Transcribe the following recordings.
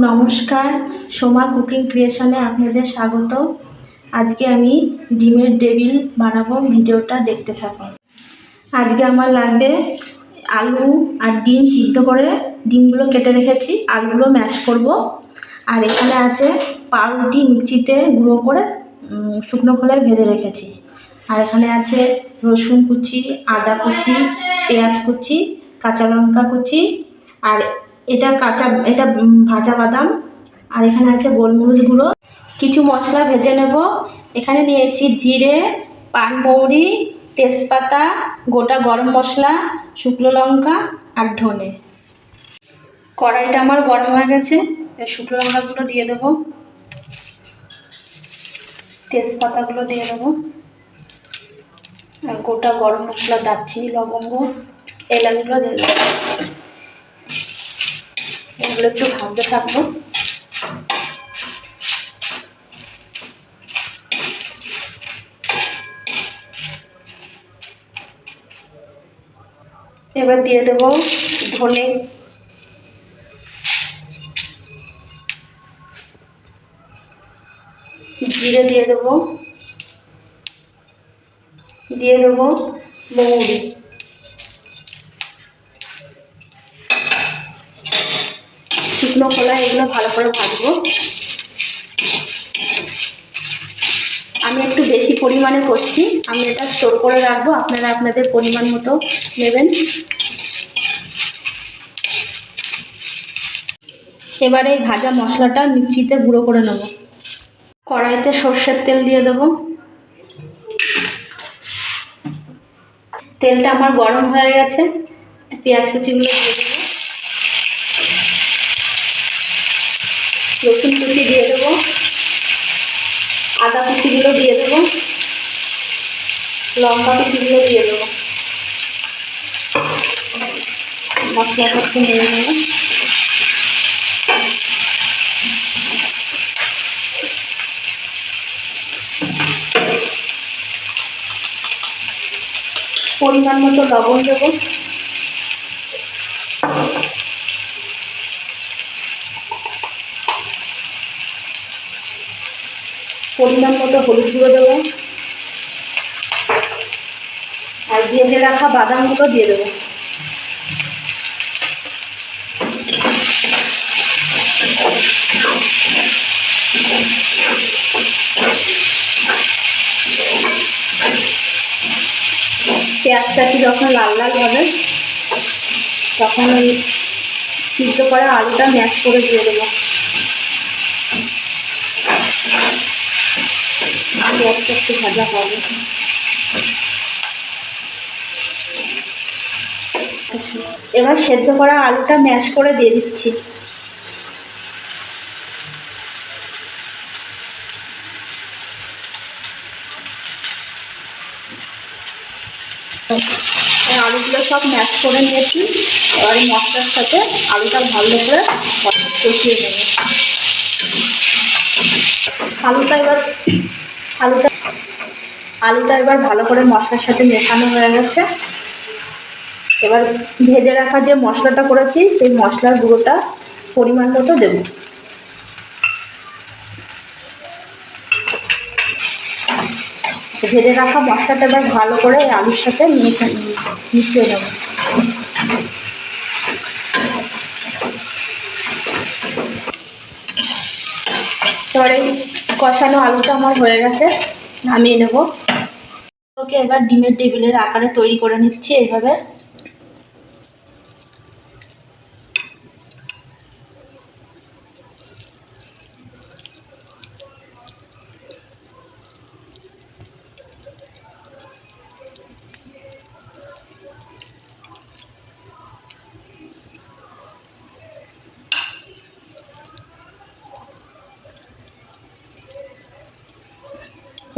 নমস্কার, সোমা কুকিং ক্রিয়েশনে আপনাদের স্বাগত। আজকে আমি ডিমের টেবিল বানাবো, ভিডিওটা দেখতে থাকুন। আজকে আমার লাগবে আলু আর ডিম সিদ্ধ করে ডিমগুলো কেটে রেখেছি, আলুগুলো ম্যাশ করব। আর এখানে আছে পাউরুটি মিক্সিতে গুঁড়ো করে শুকনো খোলায় ভেজে রেখেছি। আর এখানে আছে রসুন কুচি, আদা কুচি, পেঁয়াজ কুচি, কাঁচা লঙ্কা কুচি, আর এটা ভাজা বাদাম। আর এখানে আছে গোলমরিচ গুঁড়ো। কিছু মশলা ভেজে নেব। এখানে নিয়েছি জিরে, পানমৌরি, তেজপাতা, গোটা গরম মশলা, শুকনো লঙ্কা আর ধনে। কড়াইটা আমার গরম হয়ে গেছে, শুকনো লঙ্কাগুলো দিয়ে দেবো, তেজপাতাগুলো দিয়ে দেবো, আর গোটা গরম মশলা, দারচিনি, লবঙ্গ, এলাচগুলো দিয়ে দেবো। এগুলো একটু ভাজতে থাকবো। এবার দিয়ে দেবো ধনে, জিরে দিয়ে দেবো, মৌরি। শুকনো খোলা এগুলো ভালো করে ভাজবো। আমি একটু বেশি পরিমাণে করছি, আমি এটা স্টোর করে রাখবো, আপনারা আপনাদের পরিমাণ মতো নেবেন। এবারে এই ভাজা মশলাটা মিক্সিতে গুঁড়ো করে নেব। কড়াইতে সর্ষের তেল দিয়ে দেবো। তেলটা আমার গরম হয়ে গেছে, পেঁয়াজ কুচিগুলো দিয়ে দেবো, রসুন কুচি দিয়ে দেবো, আদা কুচিগুলো দিয়ে দেবো, লঙ্কা কুচিগুলো দিয়ে দেবো। মশলাটা একটু নেড়ে নেব। পরিমাণ মতো লবণ দেবো, পরিমাণ মতো হলুদ গুঁড়ো দেবো, আর ভেজে রাখা বাদামগুলো দিয়ে দেবো। পেঁয়াজটা কি যখন লাল লাল হবে তখন ওই সিদ্ধ করা আলুটা ম্যাশ করে দিয়ে দেবো। পেঁয়াজটা একটু ভাজা হবে। এবার সেদ্ধ করা আলুটা ম্যাশ করে দিয়ে দিচ্ছি। আলুগুলো সব ম্যাশ করে নিয়েছি। এবার মশলার সাথে আলুটা ভালো করে কষিয়ে নেব। আলুটা এবার ভালো করে মশলার সাথে মেশানো হয়ে গেছে। এবার ভেজে রাখা যে মশলাটা করেছি সেই মশলার গুঁড়োটা পরিমাণ মতো দেব। ভেজে রাখা মশলাটা এবার ভালো করে আলুর সাথে মিশিয়ে নেব। এবারে কষানো আলুটা আমার হয়ে গেছে, নামিয়ে নেব। ওকে, এবার ডিমের টেবিলের আকারে তৈরি করে নিচ্ছি এইভাবে।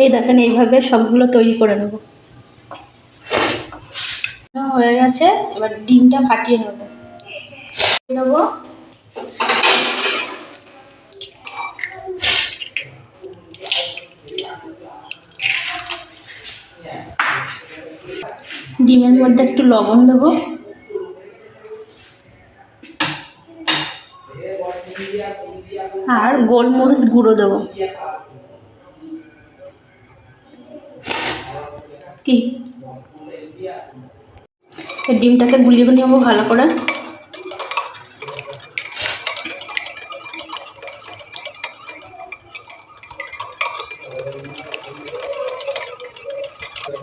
এই দেখেন, এইভাবে সবগুলো তৈরি করে নেব। হয়ে গেছে, এবার ডিমটা ফাটিয়ে নেব। ডিমের মধ্যে একটু লবণ দেবো, আর গোলমরিচ গুঁড়ো দেবো। কি এই ডিমটাকে গুলিয়ে নেবো ভালো করে।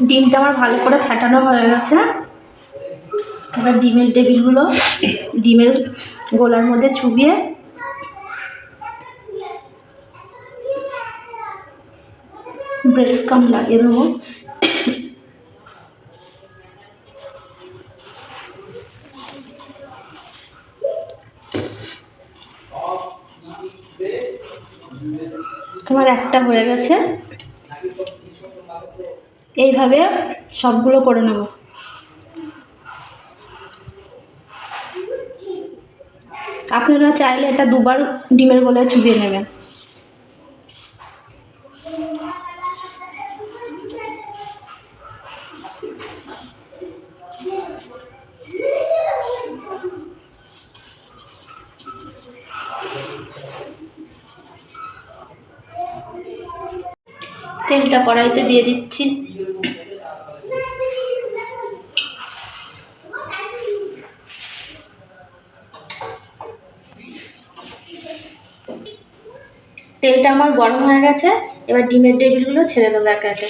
ডিমটা আমার ভালো করে ফাটানো হয়ে গেছে। এবার ডিমের টেবিলগুলো ডিমের গোলার মধ্যে চুবিয়ে ব্রেড স্ক্রাম্ব লাগিয়ে দেবো। আমার একটা হয়ে গেছে। এইভাবে সবগুলো করে নেব। আপনারা চাইলে এটা দুবার ডিমের গোলায় চুবিয়ে নেবেন। তেলটা কড়াইতে দিয়ে দিচ্ছি। তেলটা আমার গরম হয়ে গেছে। এবার ডিমের টেবিলগুলো ছেড়ে দেবো একে একে।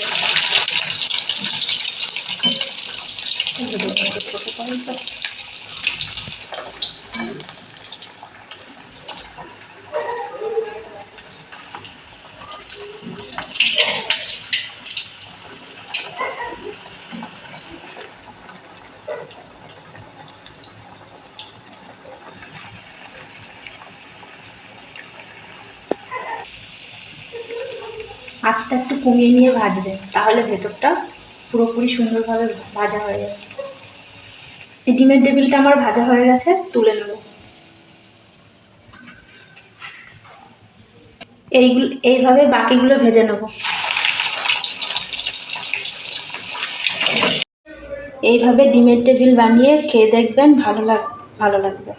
আঁচটা একটু কমিয়ে নিয়ে ভাজবে, তাহলে ভেতরটা পুরোপুরি সুন্দরভাবে ভাজা হয়ে যাবে। এই ডিমের টেবিলটা আমার ভাজা হয়ে গেছে, তুলে নেব। এইভাবে বাকিগুলো ভেজে নেব। এইভাবে ডিমের টেবিল বানিয়ে খেয়ে দেখবেন, ভালো লাগবে।